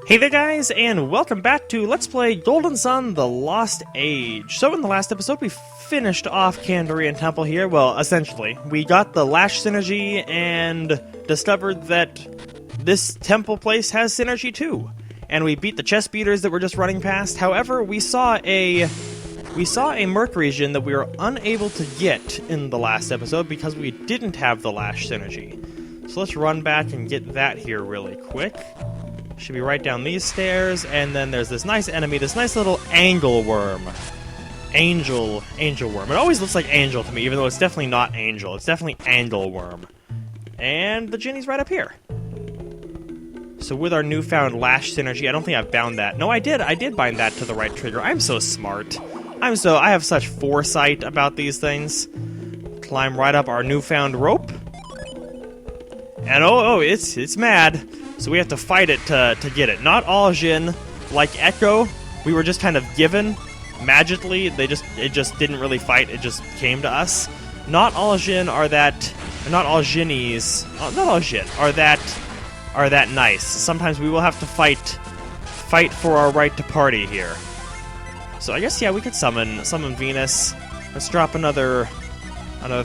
Hey there guys, and welcome back to Let's Play Golden Sun: The Lost Age. So in the last episode we finished off Kandarian Temple here. Well, essentially. We got the Lash synergy and discovered that this temple place has synergy too. And we beat the chest beaters that were just running past. However, we saw a Mercury Djinn that we were unable to get in the last episode because we didn't have the Lash synergy. So let's run back and get that here really quick. Should be right down these stairs, and then there's this nice enemy, this nice little angle worm. Angel worm. It always looks like angel to me, even though it's definitely not angel. It's definitely angle worm. And the Djinni's right up here. So with our newfound Lash synergy, I don't think I've bound that. No, I did. I did bind that to the right trigger. I'm so smart. I have such foresight about these things. Climb right up our newfound rope. And it's mad. So we have to fight it to get it. Not all Djinn, like Echo, we were just kind of given magically. It just didn't really fight. It just came to us. Not all Djinn are that. Not all Djinnis. Not all Djinn are that nice. Sometimes we will have to fight for our right to party here. So I guess yeah, we could summon Venus. Let's drop another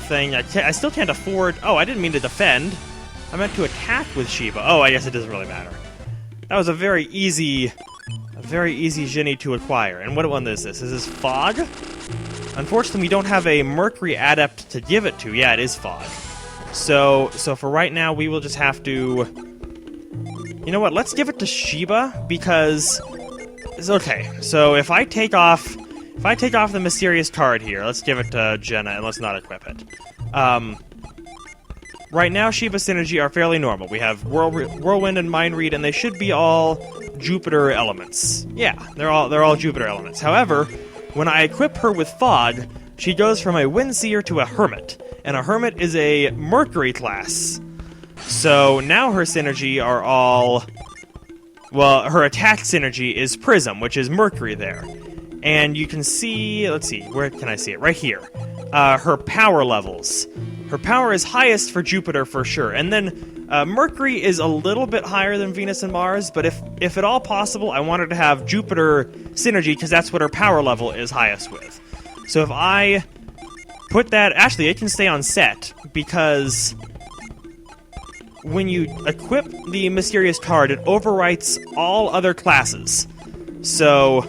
thing. I still can't afford. Oh, I didn't mean to defend. I meant to attack with Shiva. Oh, I guess it doesn't really matter. That was a very easy Djinni to acquire. And what one is this? Is this Fog? Unfortunately, we don't have a Mercury Adept to give it to. Yeah, it is Fog. So for right now, we will just have to... You know what? Let's give it to Shiva, because... It's okay. So if I take off the mysterious card here, let's give it to Jenna, and let's not equip it. Right now, Shiva's synergy are fairly normal. We have Whirlwind and Mind Read, and they should be all Jupiter elements. Yeah, they're all Jupiter elements. However, when I equip her with Fog, she goes from a Windseer to a Hermit, and a Hermit is a Mercury class. So now her synergy are all... Well, her attack synergy is Prism, which is Mercury there. And you can see... Let's see, where can I see it? Right here. Her power levels. Her power is highest for Jupiter for sure, and then Mercury is a little bit higher than Venus and Mars, but if at all possible, I want her to have Jupiter synergy, because that's what her power level is highest with. So if I put that... Actually, it can stay on set, because when you equip the mysterious card, it overwrites all other classes. So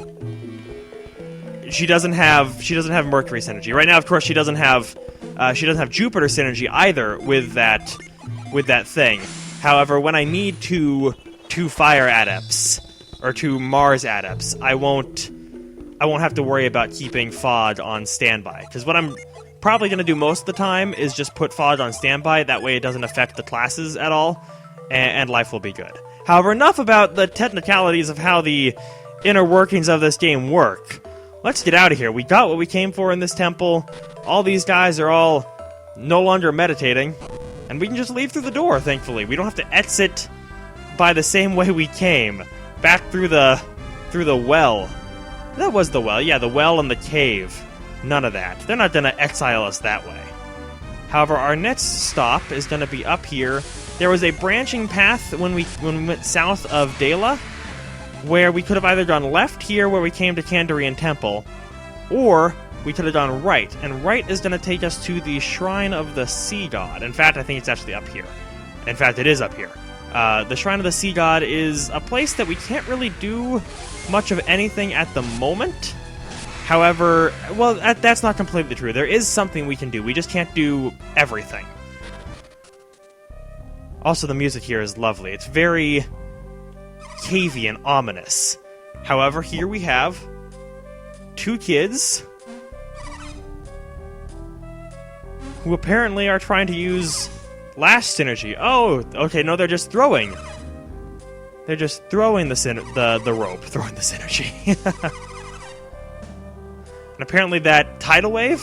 she doesn't have Mercury synergy. Right now, of course, she doesn't have Jupiter synergy either with that thing. However, when I need two Fire Adepts or two Mars Adepts, I won't have to worry about keeping Fog on standby. Because what I'm probably going to do most of the time is just put Fog on standby. That way it doesn't affect the classes at all, and life will be good. However, enough about the technicalities of how the inner workings of this game work. Let's get out of here. We got what we came for in this temple. All these guys are all no longer meditating. And we can just leave through the door, thankfully. We don't have to exit by the same way we came. Back through the well. That was the well. Yeah, the well and the cave. None of that. They're not going to exile us that way. However, our next stop is going to be up here. There was a branching path when we went south of Daila, where we could have either gone left here where we came to Kandarian Temple, or we could have gone right, and right is going to take us to the Shrine of the Sea God. In fact, I think it's actually up here. In fact, it is up here. The Shrine of the Sea God is a place that we can't really do much of anything at the moment. However, well, that's not completely true. There is something we can do. We just can't do everything. Also, the music here is lovely. It's very cavey and ominous. However, here we have two kids who apparently are trying to use Lash synergy. Oh, okay, no, they're just throwing. They're just throwing the rope, throwing the synergy. And apparently that tidal wave,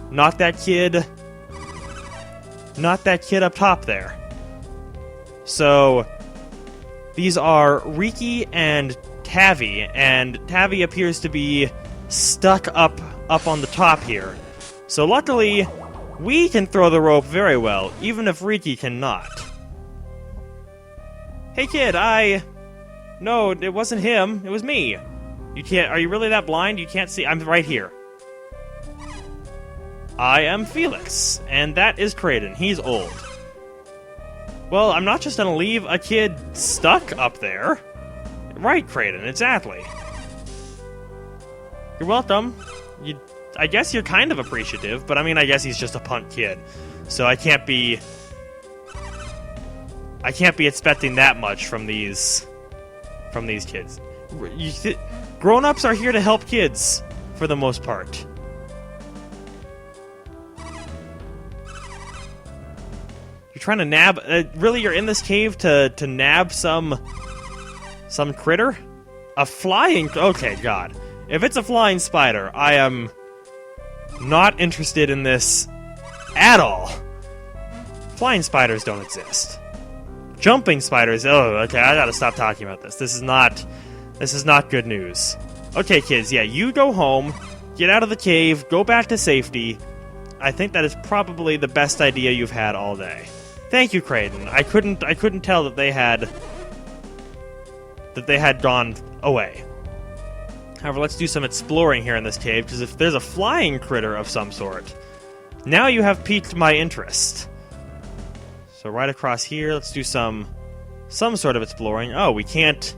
not that kid up top there. So these are Riki and Tavi appears to be stuck up on the top here. So luckily, we can throw the rope very well, even if Riki cannot. Hey kid, I No, it wasn't him. It was me. You can't... Are you really that blind? You can't see... I'm right here. I am Felix, and that is Kraden. He's old. Well, I'm not just gonna leave a kid stuck up there. Right, Kraden, exactly. You're welcome. I guess you're kind of appreciative, but I mean, I guess he's just a punk kid. So I can't be expecting that much from these kids. Grown-ups are here to help kids, for the most part. You're trying to nab... really, you're in this cave to nab some critter? A flying... Okay, God. If it's a flying spider, I am not interested in this at all. Flying spiders don't exist. Jumping spiders... Oh, okay, I gotta stop talking about this. This is not good news. Okay, kids, yeah, you go home, get out of the cave, go back to safety. I think that is probably the best idea you've had all day. Thank you, Kraden. I couldn't tell that they had gone away. However, let's do some exploring here in this cave, because if there's a flying critter of some sort, now you have piqued my interest. So right across here, let's do some sort of exploring. Oh, we can't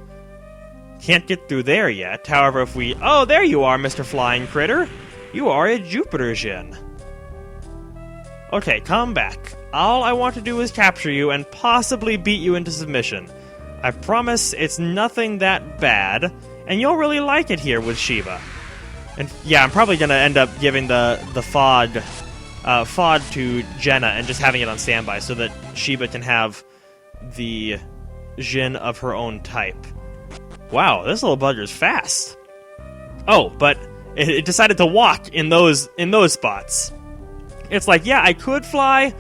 get through there yet. However, if we... Oh, there you are, Mr. Flying Critter. You are a SuperJeenius. Okay, come back. All I want to do is capture you and possibly beat you into submission. I promise it's nothing that bad, and you'll really like it here with Shiba. And yeah, I'm probably gonna end up giving the Fog to Jenna and just having it on standby so that Shiba can have the Djinn of her own type. Wow, this little bugger's fast. Oh, but it decided to walk in those spots. It's like, yeah, I could fly,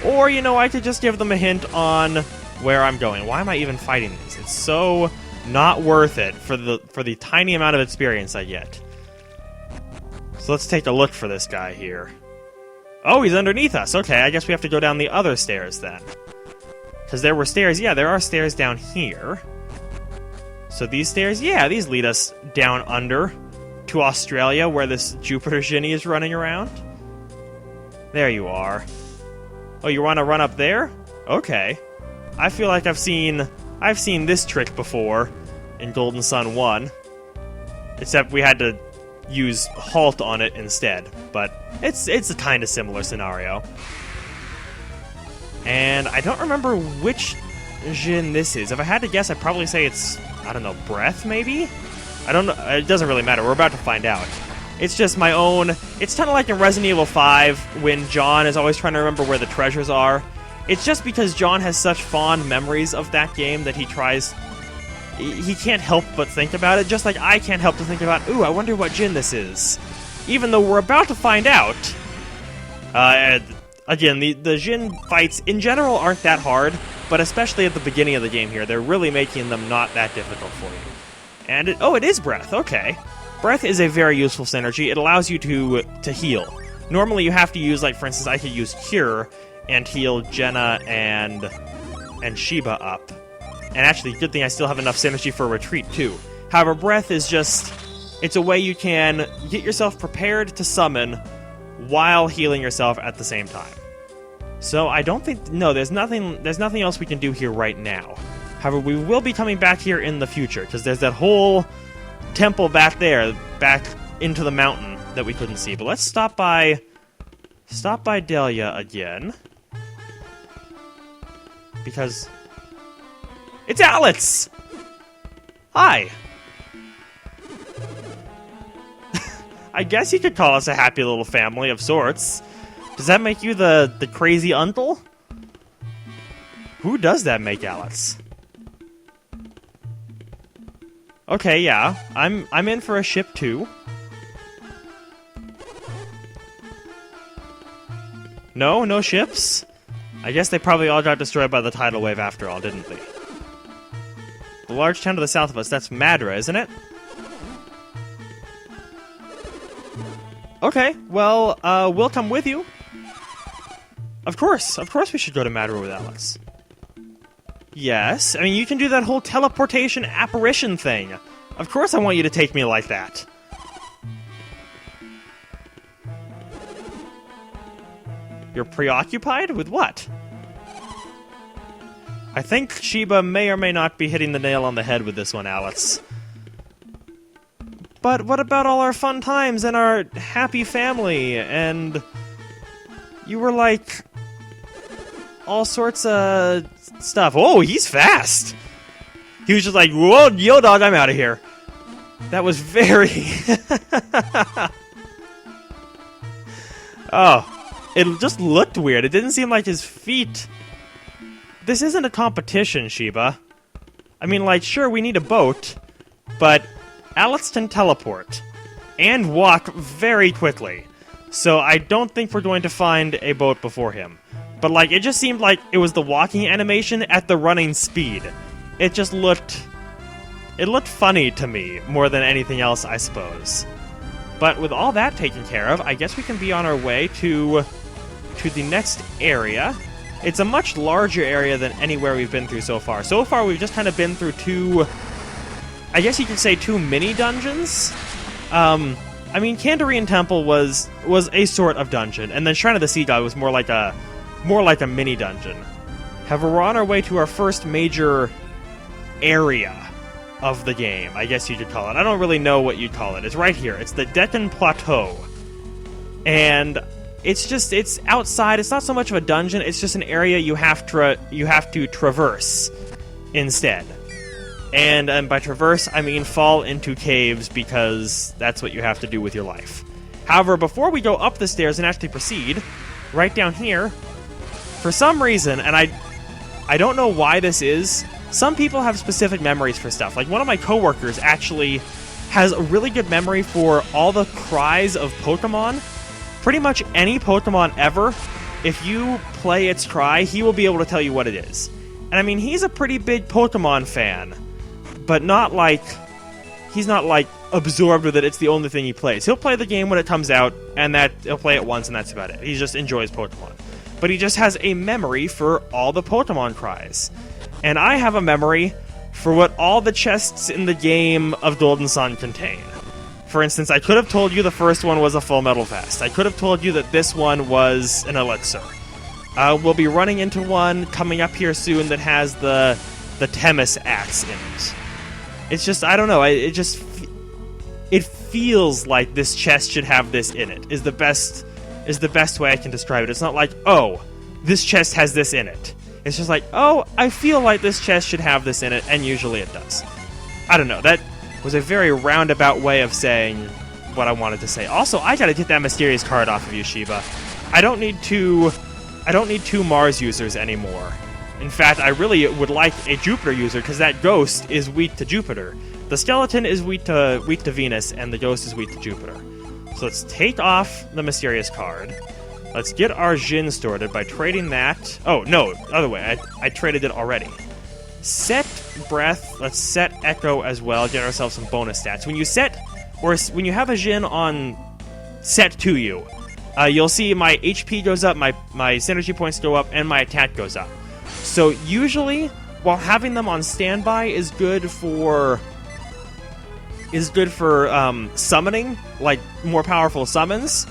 or, you know, I could just give them a hint on where I'm going. Why am I even fighting these? It's so not worth it for the tiny amount of experience I get. So let's take a look for this guy here. Oh, he's underneath us. Okay, I guess we have to go down the other stairs then. Because there were stairs. Yeah, there are stairs down here. So these stairs, yeah, these lead us down under to Australia, where this SuperJeenius is running around. There you are. Oh, you want to run up there? Okay. I feel like I've seen this trick before in Golden Sun 1. Except we had to use halt on it instead. But it's a kind of similar scenario. And I don't remember which Djinn this is. If I had to guess, I'd probably say it's, I don't know, breath maybe? I don't know. It doesn't really matter. We're about to find out. It's just my own... It's kind of like in Resident Evil 5 when John is always trying to remember where the treasures are. It's just because John has such fond memories of that game that he tries... He can't help but think about it, just like I can't help to think about, ooh, I wonder what Djinn this is. Even though we're about to find out. Again, the Djinn fights in general aren't that hard, but especially at the beginning of the game here, they're really making them not that difficult for you. And it is breath, okay. Breath is a very useful synergy. It allows you to heal. Normally you have to use, like, for instance, I could use Cure and heal Jenna and Shiba up. And actually, good thing I still have enough synergy for Retreat, too. However, Breath is just... It's a way you can get yourself prepared to summon while healing yourself at the same time. So I don't think... No, there's nothing else we can do here right now. However, we will be coming back here in the future, because there's that whole temple back there, back into the mountain that we couldn't see. But let's stop by Daila again. Because... It's Alex! Hi! I guess you could call us a happy little family of sorts. Does that make you the crazy uncle? Who does that make Alex? Okay, yeah. I'm in for a ship too. No ships? I guess they probably all got destroyed by the tidal wave after all, didn't they? The large town to the south of us, that's Madra, isn't it? Okay, well, we'll come with you. Of course we should go to Madra with Alex. Yes, I mean, you can do that whole teleportation apparition thing. Of course I want you to take me like that. You're preoccupied? With what? I think Sheba may or may not be hitting the nail on the head with this one, Alice. But what about all our fun times and our happy family, and... You were like... all sorts of stuff. Oh, he's fast! He was just like, whoa, yo dog, I'm out of here. That was very... Oh. It just looked weird. It didn't seem like his feet... This isn't a competition, Sheba. I mean, like, sure, we need a boat, but Alex can teleport and walk very quickly. So I don't think we're going to find a boat before him. But, like, it just seemed like it was the walking animation at the running speed. It just looked... It looked funny to me, more than anything else, I suppose. But with all that taken care of, I guess we can be on our way to the next area. It's a much larger area than anywhere we've been through so far. So far, we've just kind of been through two... I guess you could say two mini-dungeons? I mean, Kandarian Temple was a sort of dungeon, and then Shrine of the Sea God was more like a mini-dungeon. However, we're on our way to our first major area of the game, I guess you could call it. I don't really know what you'd call it. It's right here. It's the Deccan Plateau. And it's outside. It's not so much of a dungeon. It's just an area you have to traverse instead. And by traverse, I mean fall into caves, because that's what you have to do with your life. However, before we go up the stairs and actually proceed, right down here, for some reason, and I don't know why this is, some people have specific memories for stuff. Like, one of my coworkers actually has a really good memory for all the cries of Pokemon. Pretty much any Pokemon ever, if you play its cry, he will be able to tell you what it is. And I mean, he's a pretty big Pokemon fan, but not like... He's not, like, absorbed with it. It's the only thing he plays. He'll play the game when it comes out, and he'll play it once, and that's about it. He just enjoys Pokemon. But he just has a memory for all the Pokemon cries. And I have a memory for what all the chests in the game of Golden Sun contain. For instance, I could have told you the first one was a Full Metal Vest. I could have told you that this one was an Elixir. We'll be running into one coming up here soon that has the Temis axe in it. It's just, I don't know, it feels like this chest should have this in it, is the best way I can describe it. It's not like, oh, this chest has this in it. It's just like, oh, I feel like this chest should have this in it, and usually it does. I don't know, that was a very roundabout way of saying what I wanted to say. Also, I gotta get that mysterious card off of you, Sheba. I don't need two Mars users anymore. In fact, I really would like a Jupiter user, because that ghost is weak to Jupiter. The skeleton is weak to Venus, and the ghost is weak to Jupiter. So let's take off the mysterious card. Let's get our Djinn sorted by trading that... Oh, no, other way. I traded it already. Set Breath. Let's set Echo as well. Get ourselves some bonus stats. When you set... Or when you have a Djinn on set to you, you'll see my HP goes up, my synergy points go up, and my attack goes up. So usually, while having them on standby is good for summoning, like more powerful summons.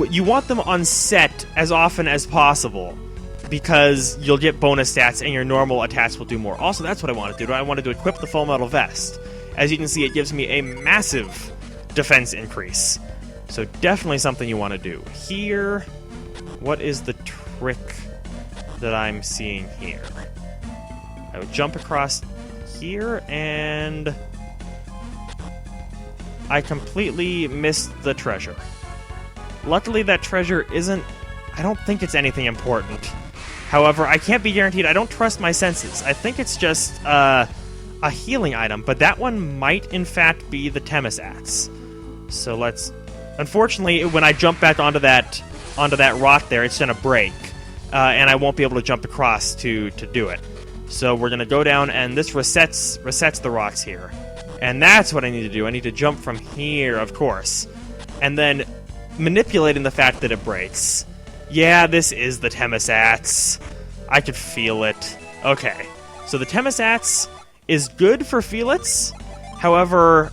You want them on set as often as possible, because you'll get bonus stats and your normal attacks will do more. Also, that's what I want to do. I wanted to equip the Full Metal Vest. As you can see, it gives me a massive defense increase. So definitely something you want to do. Here, what is the trick that I'm seeing here? I would jump across here, and I completely missed the treasure. Luckily, that treasure isn't... I don't think it's anything important. However, I can't be guaranteed. I don't trust my senses. I think it's just a healing item, but that one might, in fact, be the Temis axe. So let's... Unfortunately, when I jump back onto that rock there, it's going to break, and I won't be able to jump across to do it. So we're going to go down, and this resets the rocks here. And that's what I need to do. I need to jump from here, of course. And then... manipulating the fact that it breaks. Yeah, this is the Temis axe. I could feel it. Okay. So the Temasats is good for Felix. However,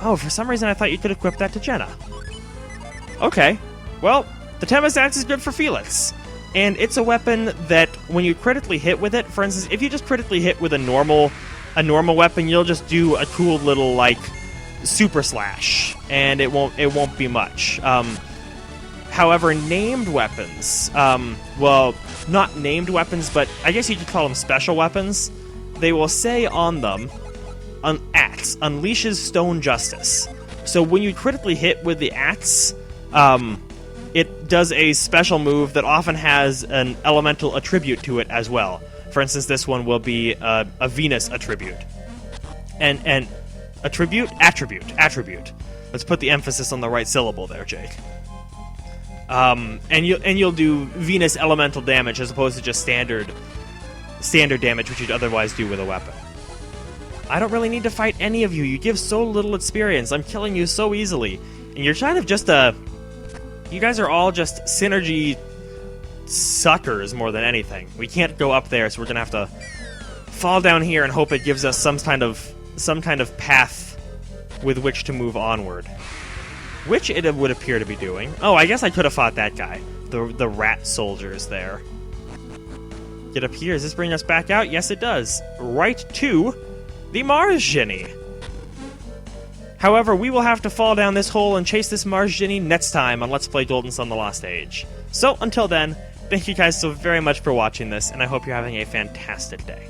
oh, for some reason I thought you could equip that to Jenna. Okay, well, the Temasats is good for Felix. And it's a weapon that when you critically hit with it, for instance, if you just critically hit with a normal weapon, you'll just do a cool little, like, super slash, and it won't be much. However, named weapons, well, not named weapons, but I guess you could call them special weapons, they will say on them, Axe, unleashes Stone Justice. So when you critically hit with the Axe, it does a special move that often has an elemental attribute to it as well. For instance, this one will be a Venus attribute. And attribute? Attribute. Let's put the emphasis on the right syllable there, Jake. And you'll do Venus elemental damage as opposed to just standard damage, which you'd otherwise do with a weapon. I don't really need to fight any of you. You give so little experience. I'm killing you so easily. And you're kind of just you guys are all just synergy suckers more than anything. We can't go up there, so we're gonna have to fall down here and hope it gives us some kind of path with which to move onward. Which it would appear to be doing. Oh, I guess I could have fought that guy. The rat soldiers there. Get up here. Does this bring us back out? Yes, it does. Right to the Mars Djinni. However, we will have to fall down this hole and chase this Mars Djinni next time on Let's Play Golden Sun: The Lost Age. So, until then, thank you guys so very much for watching this, and I hope you're having a fantastic day.